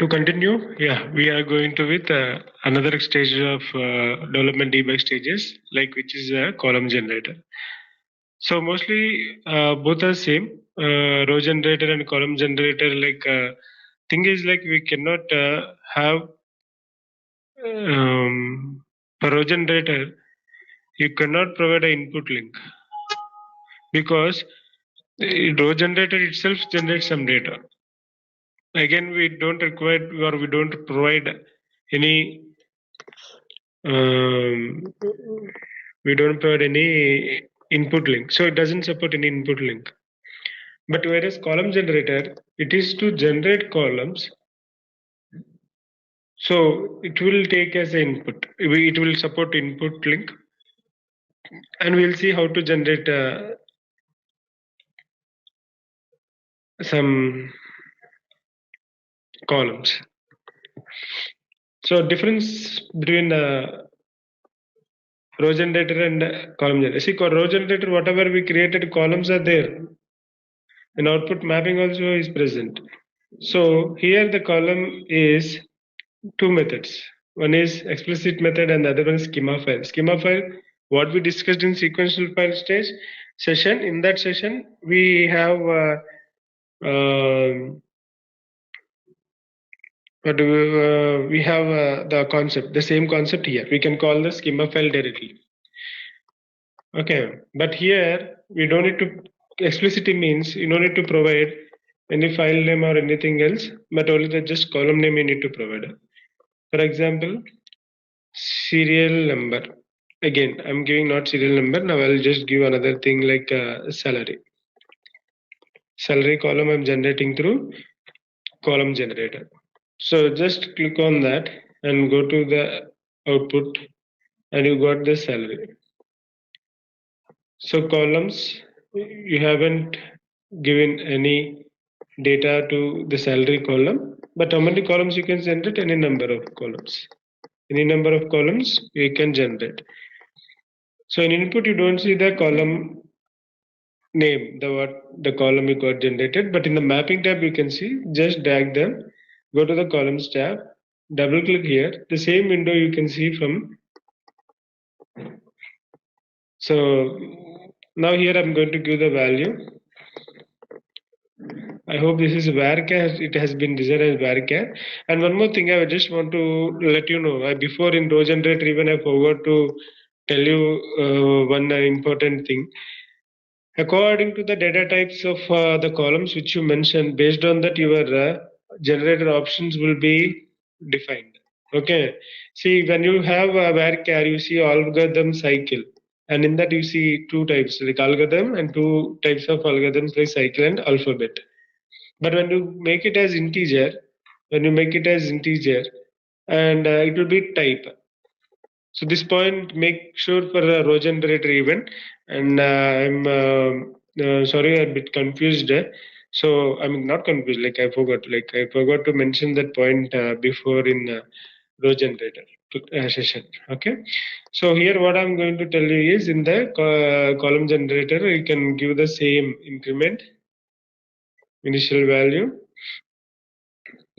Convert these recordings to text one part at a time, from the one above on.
To continue, we are going to with another stage of development debug stages, like which is a column generator. So mostly both are same, row generator and column generator. Like thing is like we cannot have for row generator, you cannot provide an input link because the row generator itself generates some data. Again, we don't require or we don't provide any we don't provide any input link, so it doesn't support any input link. But whereas column generator, it is to generate columns, so it will take as an input. It will support input link, and we'll see how to generate some columns. So difference between row generator and column generator. See, row generator, whatever we created, columns are there, and output mapping also is present. So here the column is two methods. One is explicit method and the other one is schema file. Schema file, what we discussed in sequential file stage session. In that session, we have we have the concept, the same concept here. We can call the schema file directly. Okay, but here we don't need to. Explicitly means you don't need to provide any file name or anything else, but only the just column name you need to provide. For example, serial number. Again, I'm giving not serial number. Now I'll just give another thing like salary. Salary column I'm generating through column generator. So just click on that and go to the output, and you got the salary. So columns, you haven't given any data to the salary column, but how many columns you can generate? Any number of columns. Any number of columns you can generate. So in input you don't see the column name, the column you got generated, but in the mapping tab you can see. Just drag them, go to the columns tab, double click here. The same window you can see from. So now here I'm going to give the value. I hope this is varchar. It has been designed as varchar. And one more thing I just want to let you know. Before in row generator, even I forgot to tell you one important thing. According to the data types of the columns which you mentioned, based on that your generator options will be defined. Okay. See, when you have a varchar, you see algorithm cycle. And in that you see two types like algorithm and two types of algorithms like cycle and alphabet. But when you make it as integer, and it will be type. So this point, make sure for a row generator even, and I'm sorry, I'm a bit confused. So I'm not confused. Like I forgot to mention that point before in row generator session. Okay. So here what I'm going to tell you is in the column generator, you can give the same increment, initial value,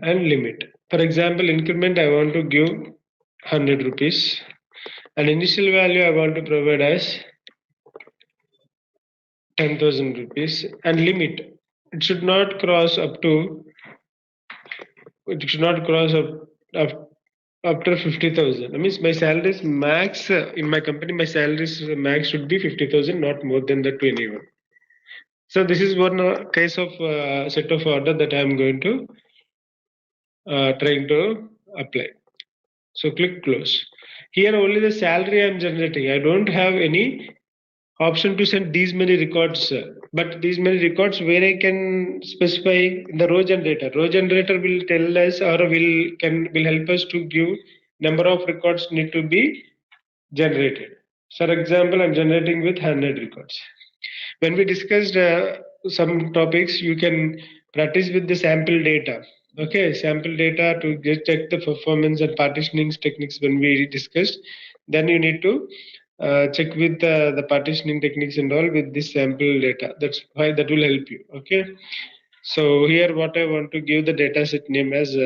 and limit. For example, increment I want to give 100 rupees, and initial value I want to provide as 10,000 rupees, and limit it should not cross up to after 50,000. That means my salary is max in my company. My salary max should be 50,000, not more than that to anyone. So this is one case of set of order that I am going to trying to apply. So click close. Here only the salary I am generating. I don't have any option to send these many records, but these many records where I can specify the row generator. Row generator will tell us or will help us to give number of records need to be generated. For example, I'm generating with 100 records. When we discussed some topics, you can practice with the sample data. Okay, sample data to check the performance and partitioning techniques when we discussed. Then you need to check with the partitioning techniques and all with this sample data. That's why that will help you. Okay. So here what I want to give the data set name as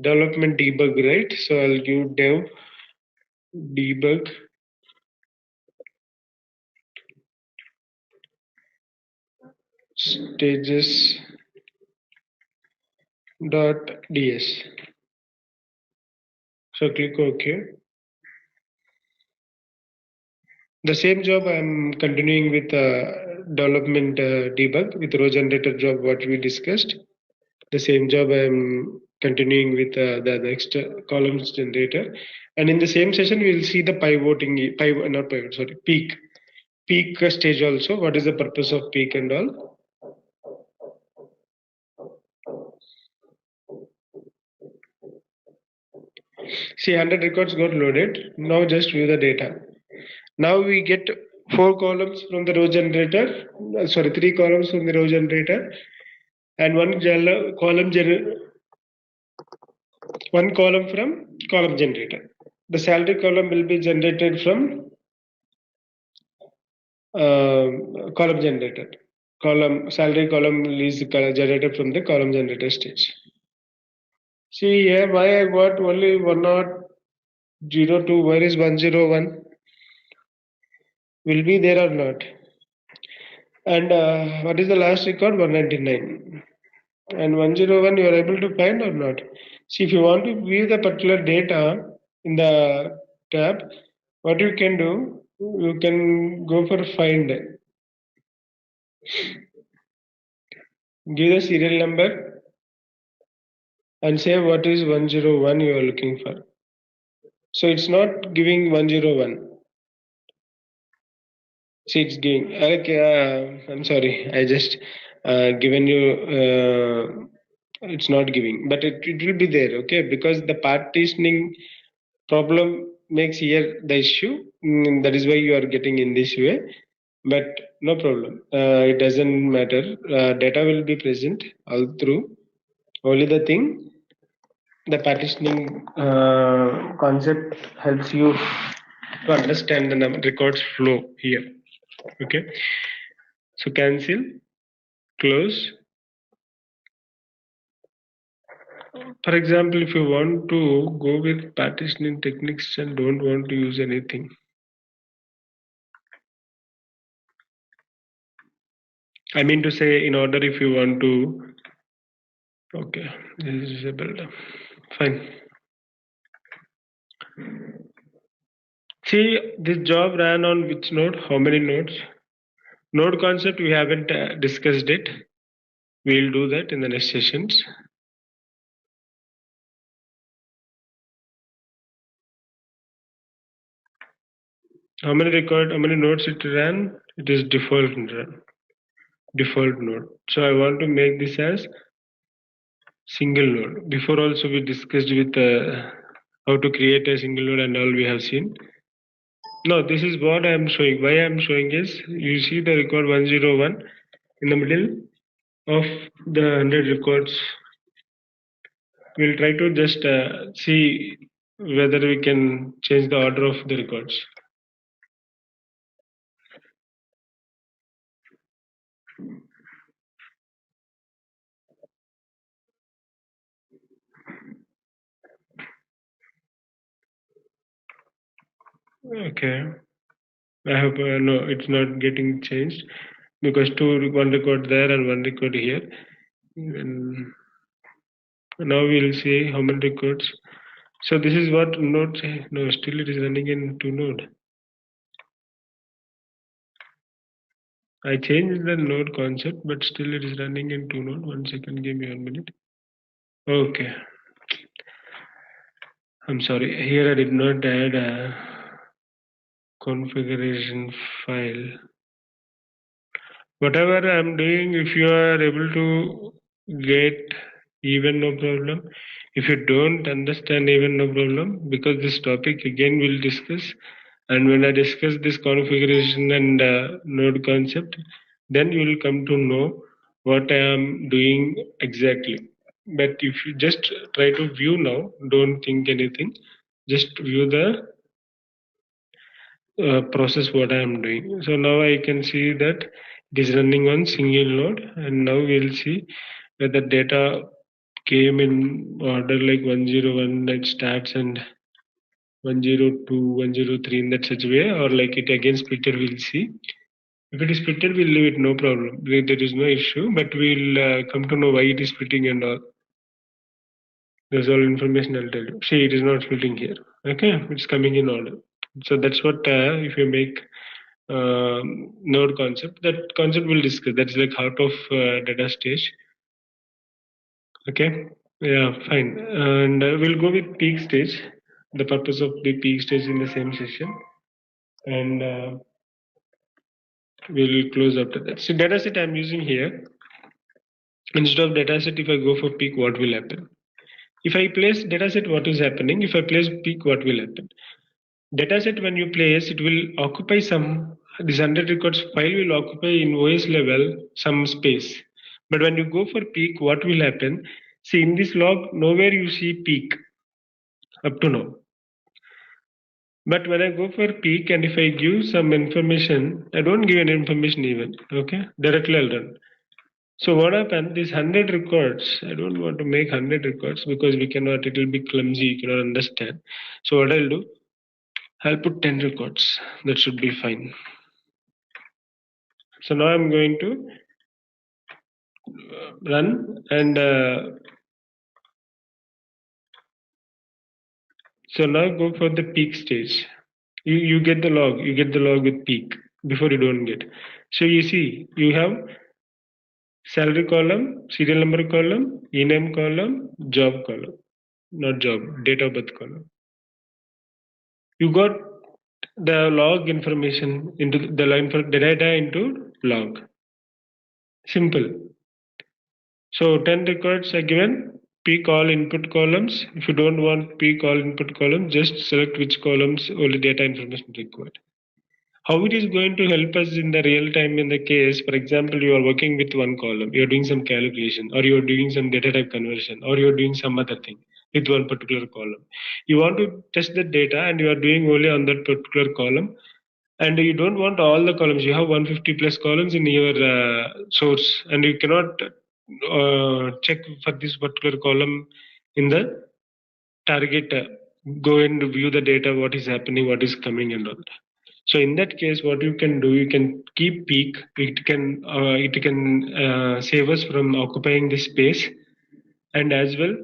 development debug, right? So I'll give dev debug stages dot ds. So click OK. The same job I'm continuing with development debug with row generator job what we discussed. The same job I'm continuing with the next columns generator. And in the same session, we'll see the peak stage also. What is the purpose of peak and all? See, 100 records got loaded. Now just view the data. Now we get 4 columns from the row generator. 3 columns from the row generator, and one column from column generator. The salary column will be generated from column generator. Salary column is generated from the column generator stage. See here, why I got only 102? Where is 101? Will be there or not? And what is the last record? 199. And 101 you are able to find or not? See, if you want to view the particular data in the tab, what you can do, you can go for find. Give the serial number and say what is 101 you are looking for. So it's not giving 101. See, it's giving. I'm sorry, I just given you. It's not giving, but it will be there, okay? Because the partitioning problem makes here the issue. That is why you are getting in this way. But no problem. It doesn't matter. Data will be present all through. Only the thing, the partitioning concept helps you to understand the records flow here. Okay. So cancel, close. For example, if you want to go with partitioning techniques and don't want to use anything, I mean to say, in order if you want to, okay, this is disabled. Fine. See, this job ran on which node? How many nodes? Node concept we haven't discussed it. We'll do that in the next sessions. How many nodes it ran? It is default node. So I want to make this as single node. Before also we discussed with how to create a single node and all we have seen. Now this is what I am showing. Why I am showing is, you see the record 101 in the middle of the 100 records. We'll try to just see whether we can change the order of the records. Okay. I hope no, it's not getting changed because one record there and one record here. And now we'll see how many records. So this is what node say. No, still it is running in 2 node. I changed the node concept, but still it is running in 2 node. 1 second, give me 1 minute. Okay. I'm sorry. Here I did not add a configuration file. Whatever I'm doing, if you are able to get, even no problem. If you don't understand, even no problem, because this topic again we'll discuss. And when I discuss this configuration and node concept, then you will come to know what I am doing exactly. But if you just try to view now, don't think anything, just view the process what I am doing. So now I can see that it is running on single node, and now we'll see whether data came in order like 101 it starts and 102, 103 in that such way, or like it again splitted, we'll see. If it is splitted, we'll leave it, no problem. There is no issue, but we'll come to know why it is splitting and all. There's all information I'll tell you. See, it is not splitting here. Okay, it's coming in order. So that's what if you make node concept, that concept we'll discuss. That's like heart of data stage. Okay, yeah, fine. And we'll go with peak stage. The purpose of the peak stage in the same session, and we'll close after that. So dataset I'm using here. Instead of dataset, if I go for peak, what will happen? If I place dataset, what is happening? If I place peak, what will happen? Dataset, when you place, it will occupy some, this 100 records file will occupy in OS level some space. But when you go for peak, what will happen? See, in this log, nowhere you see peak up to now. But when I go for peak and if I give some information, I don't give any information even, okay? Directly I'll run. So what happened, these 100 records, I don't want to make 100 records because we cannot, it will be clumsy, you cannot understand. So what I'll do, I'll put 10 records, that should be fine. So now I'm going to run and so now go for the peak stage. You get the log, with peak, before you don't get. So you see, you have salary column, serial number column, ename column, job column, not job, date of birth column. You got the log information into the line for the data into log. Simple. So 10 records are given, pick all input columns. If you don't want pick all input columns, just select which columns only data information required. How it is going to help us in the real time in the case, for example, you are working with one column, you're doing some calculation, or you're doing some data type conversion, or you're doing some other thing with one particular column. You want to test the data and you are doing only on that particular column, and you don't want all the columns. You have 150 plus columns in your source, and you cannot check for this particular column in the target. Go and view the data, what is happening, what is coming, and all. So in that case, what you can do, you can keep peak. It can save us from occupying the space, and as well,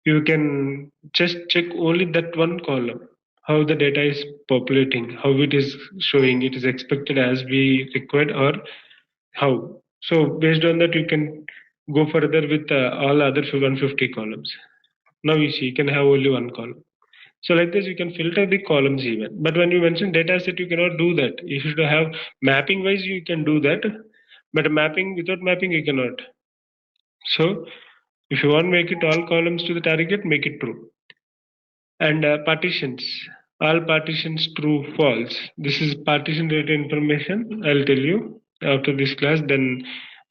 you can just check only that one column, how the data is populating, how it is showing, it is expected as we required, or how. So based on that, you can go further with all other 150 columns. Now you see, you can have only one column. So like this, you can filter the columns even. But when you mention data set, you cannot do that. You should have mapping wise, you can do that. But mapping, without mapping, you cannot. So if you want to make it all columns to the target, make it true. And partitions, all partitions true, false. This is partition related information. I'll tell you after this class, then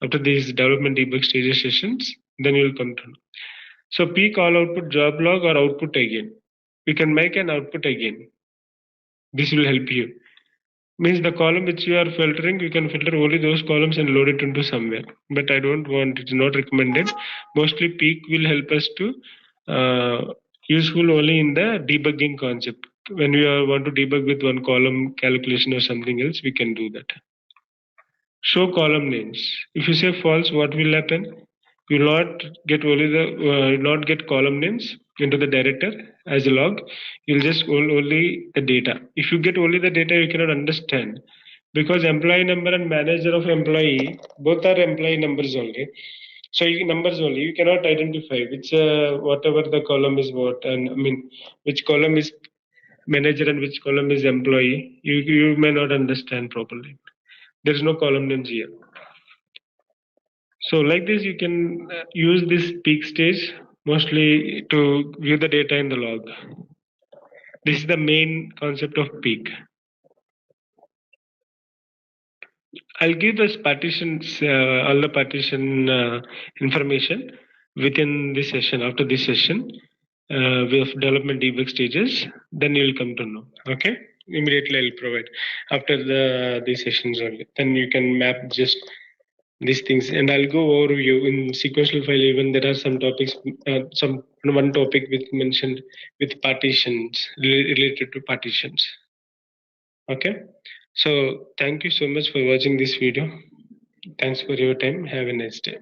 after these development debug stages sessions, then you'll come to know. So peak all output job log or output again. We can make an output again. This will help you. Means the column which you are filtering, you can filter only those columns and load it into somewhere. But I don't want, it's not recommended. Mostly peak will help us to useful only in the debugging concept. When we want to debug with one column calculation or something else, we can do that. Show column names. If you say false, what will happen? You will not get only the not get column names into the director as a log. You'll just only the data. If you get only the data, you cannot understand, because employee number and manager of employee both are employee numbers only. So you numbers only, you cannot identify which whatever the column is what, and I mean which column is manager and which column is employee. You may not understand properly. There is no column names here. So like this, you can use this peak stage mostly to view the data in the log. This is the main concept of peak. I'll give this partitions, all the partition information within this session, after this session with development debug stages, then you'll come to know. Okay, immediately I'll provide after these sessions only. Then you can map just these things, and I'll go over you in sequential file. Even there are some topics, some one topic with mentioned with partitions related to partitions. Okay, so thank you so much for watching this video. Thanks for your time. Have a nice day.